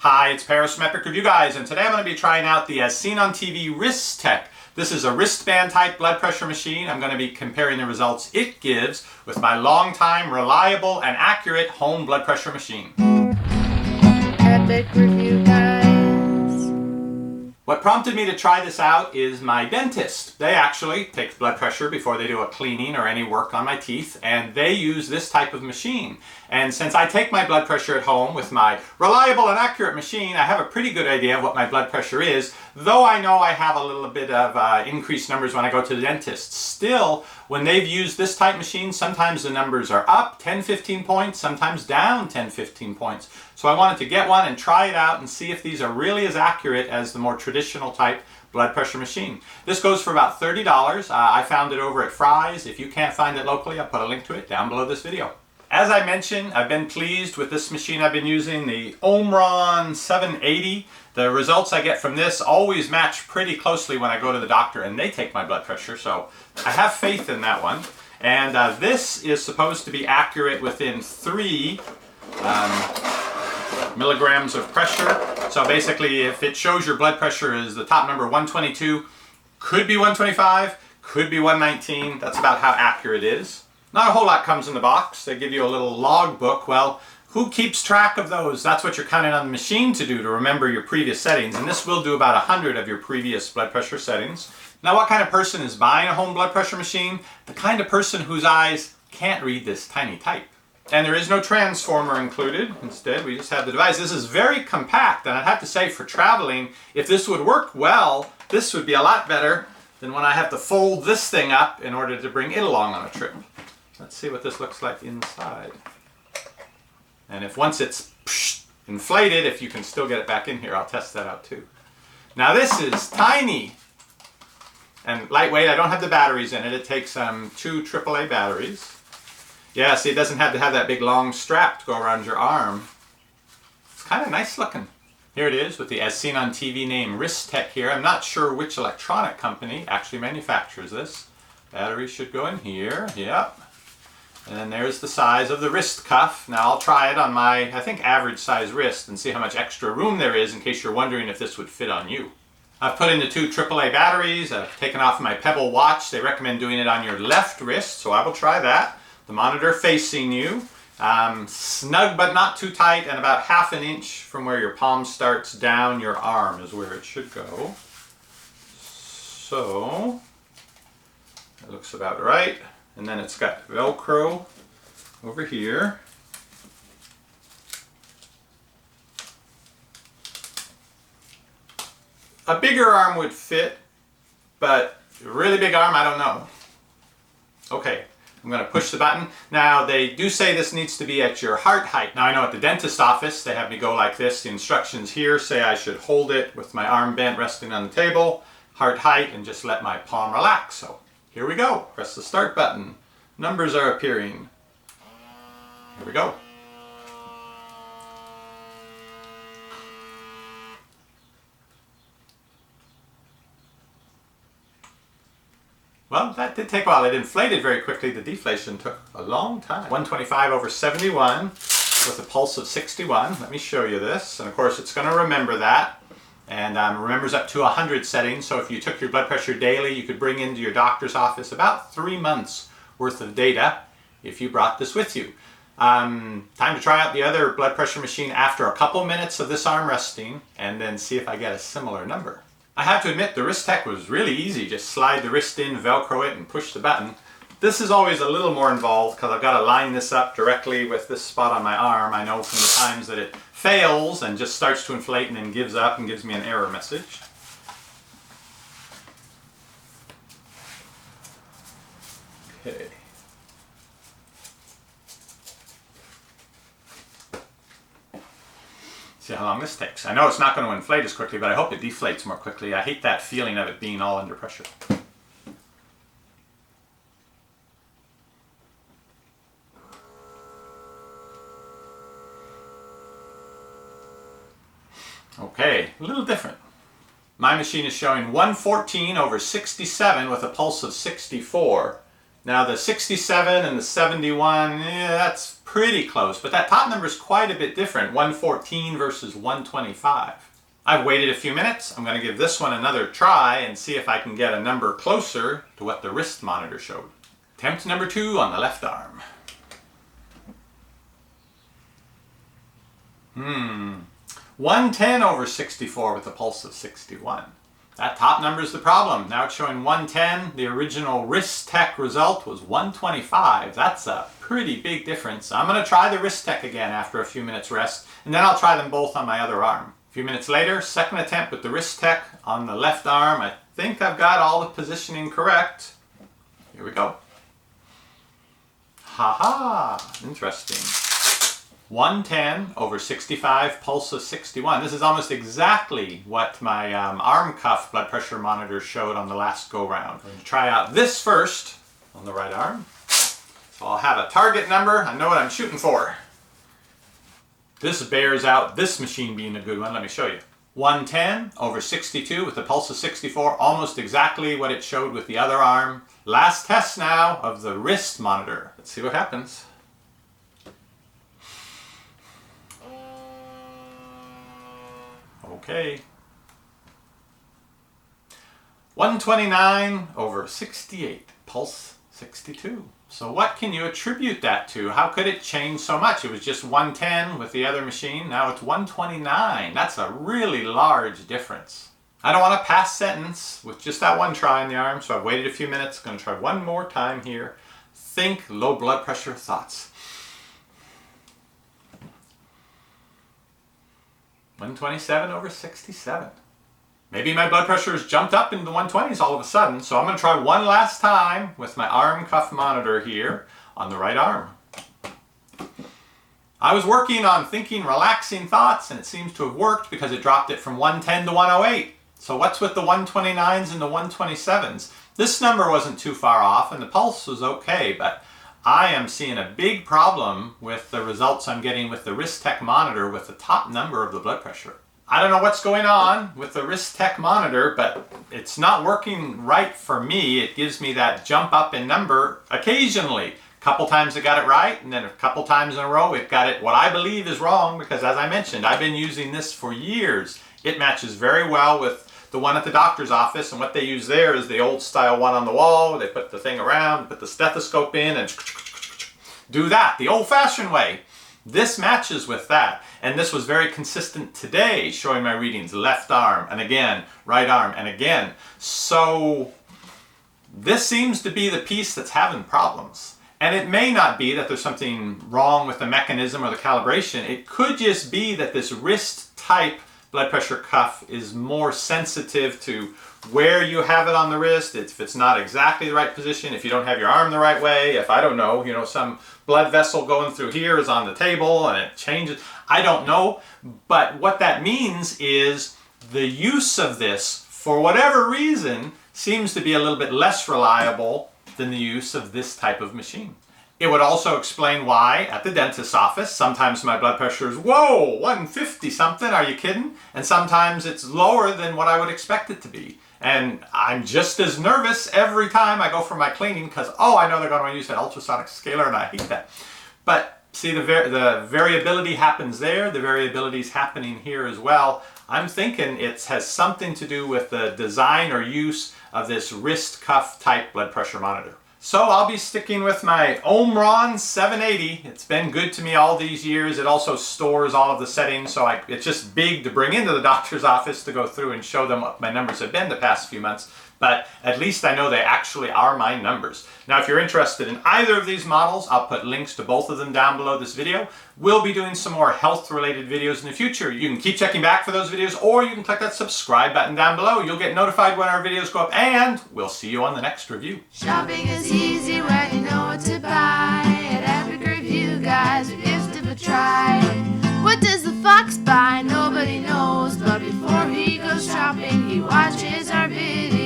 Hi, it's Paris from EpicReviewGuys, and today I'm going to be trying out the As Seen on TV Wristech. This is a wristband type blood pressure machine. I'm going to be comparing the results it gives with my long-time, reliable, and accurate home blood pressure machine. EpicReviewGuys. What prompted me to try this out is my dentist. They actually take blood pressure before they do a cleaning or any work on my teeth, and they use this type of machine. And since I take my blood pressure at home with my reliable and accurate machine, I have a pretty good idea of what my blood pressure is, though I know I have a little bit of increased numbers when I go to the dentist. Still, when they've used this type machine, sometimes the numbers are up 10-15 points, sometimes down 10-15 points. So I wanted to get one and try it out and see if these are really as accurate as the more traditional type blood pressure machine. This goes for about $30. I found it over at Fry's. If you can't find it locally, I'll put a link to it down below this video. As I mentioned, I've been pleased with this machine I've been using, the Omron 780. The results I get from this always match pretty closely when I go to the doctor and they take my blood pressure, so I have faith in that one. And this is supposed to be accurate within 3 milligrams of pressure. So basically, if it shows your blood pressure is the top number 122, could be 125, could be 119, that's about how accurate it is. Not a whole lot comes in the box. They give you a little log book. Well, who keeps track of those? That's what you're counting on the machine to do, to remember your previous settings. And this will do about 100 of your previous blood pressure settings. Now, what kind of person is buying a home blood pressure machine? The kind of person whose eyes can't read this tiny type. And there is no transformer included. Instead, we just have the device. This is very compact, and I'd have to say for traveling, if this would work well, this would be a lot better than when I have to fold this thing up in order to bring it along on a trip. Let's see what this looks like inside. And if once it's inflated, if you can still get it back in here, I'll test that out too. Now this is tiny and lightweight. I don't have the batteries in it. It takes 2 AAA batteries. Yeah, see, it doesn't have to have that big long strap to go around your arm. It's kind of nice looking. Here it is with the As Seen on TV name Wristech here. I'm not sure which electronic company actually manufactures this. Battery should go in here. Yep. And then there's the size of the wrist cuff. Now I'll try it on my, I think, average size wrist and see how much extra room there is in case you're wondering if this would fit on you. I've put in the 2 AAA batteries. I've taken off my Pebble watch. They recommend doing it on your left wrist, so I will try that. The monitor facing you, snug but not too tight, and about ½ an inch from where your palm starts down your arm is where it should go. So, that looks about right. And then it's got Velcro over here. A bigger arm would fit, but a really big arm, I don't know. Okay, I'm going to push the button. Now, they do say this needs to be at your heart height. Now, I know at the dentist office, they have me go like this. The instructions here say I should hold it with my arm bent resting on the table, heart height, and just let my palm relax. So, here we go. Press the start button. Numbers are appearing. Here we go. Well, that did take a while. It inflated very quickly. The deflation took a long time. 125/71 with a pulse of 61. Let me show you this. And of course, it's going to remember that. And remembers up to 100 settings. So if you took your blood pressure daily, you could bring into your doctor's office about 3 months worth of data if you brought this with you. Time to try out the other blood pressure machine after a couple minutes of this arm resting and then see if I get a similar number. I have to admit the Wristech was really easy. Just slide the wrist in, Velcro it, and push the button. This is always a little more involved because I've got to line this up directly with this spot on my arm. I know from the times that it fails and just starts to inflate and then gives up and gives me an error message. Okay. See how long this takes. I know it's not going to inflate as quickly, but I hope it deflates more quickly. I hate that feeling of it being all under pressure. Okay, a little different. My machine is showing 114/67 with a pulse of 64. Now the 67 and the 71, that's pretty close, but that top number is quite a bit different, 114 versus 125. I've waited a few minutes. I'm going to give this one another try and see if I can get a number closer to what the wrist monitor showed. Attempt number 2 on the left arm. 110 over 64 with a pulse of 61. That top number is the problem. Now it's showing 110. The original Wristech result was 125. That's a pretty big difference. I'm going to try the Wristech again after a few minutes rest, and then I'll try them both on my other arm. A few minutes later, second attempt with the Wristech on the left arm. I think I've got all the positioning correct. Here we go. Haha, interesting. 110 over 65, pulse of 61. This is almost exactly what my arm cuff blood pressure monitor showed on the last go round. I'm going to try out this first on the right arm. So I'll have a target number. I know what I'm shooting for. This bears out this machine being a good one. Let me show you. 110 over 62 with a pulse of 64, almost exactly what it showed with the other arm. Last test now of the wrist monitor. Let's see what happens. Okay. 129 over 68, pulse 62. So what can you attribute that to? How could it change so much? It was just 110 with the other machine. Now it's 129. That's a really large difference. I don't want to pass sentence with just that one try in the arm, so I've waited a few minutes. Going to try one more time here. Think low blood pressure thoughts. 127 over 67. Maybe my blood pressure has jumped up into the 120s all of a sudden, so I'm going to try one last time with my arm cuff monitor here on the right arm. I was working on thinking relaxing thoughts, and it seems to have worked because it dropped it from 110 to 108. So what's with the 129s and the 127s? This number wasn't too far off, and the pulse was okay, but I am seeing a big problem with the results I'm getting with the Wristech monitor with the top number of the blood pressure. I don't know what's going on with the Wristech monitor, but it's not working right for me. It gives me that jump up in number occasionally. A couple times it got it right, and then a couple times in a row it got it what I believe is wrong, because as I mentioned, I've been using this for years. It matches very well with the one at the doctor's office, and what they use there is the old style one on the wall. They put the thing around, put the stethoscope in, and do that the old-fashioned way. This matches with that, and this was very consistent today, showing my readings left arm, and again, right arm, and again. So this seems to be the piece that's having problems. And it may not be that there's something wrong with the mechanism or the calibration. It could just be that this wrist type blood pressure cuff is more sensitive to where you have it on the wrist, if it's not exactly the right position, if you don't have your arm the right way, if I don't know, some blood vessel going through here is on the table and it changes. I don't know, but what that means is the use of this, for whatever reason, seems to be a little bit less reliable than the use of this type of machine. It would also explain why at the dentist's office, sometimes my blood pressure is, whoa, 150 something, are you kidding? And sometimes it's lower than what I would expect it to be. And I'm just as nervous every time I go for my cleaning because, I know they're going to use that ultrasonic scaler and I hate that. But see, the variability happens there. The variability is happening here as well. I'm thinking it has something to do with the design or use of this wrist cuff type blood pressure monitor. So I'll be sticking with my Omron 780. It's been good to me all these years. It also stores all of the settings, so it's just big to bring into the doctor's office to go through and show them what my numbers have been the past few months. But at least I know they actually are my numbers. Now, if you're interested in either of these models, I'll put links to both of them down below this video. We'll be doing some more health-related videos in the future. You can keep checking back for those videos, or you can click that subscribe button down below. You'll get notified when our videos go up, and we'll see you on the next review. Shopping is easy when you know what to buy. At EpicReviewGuys, we give it a try. What does the fox buy? Nobody knows, but before he goes shopping, he watches our videos.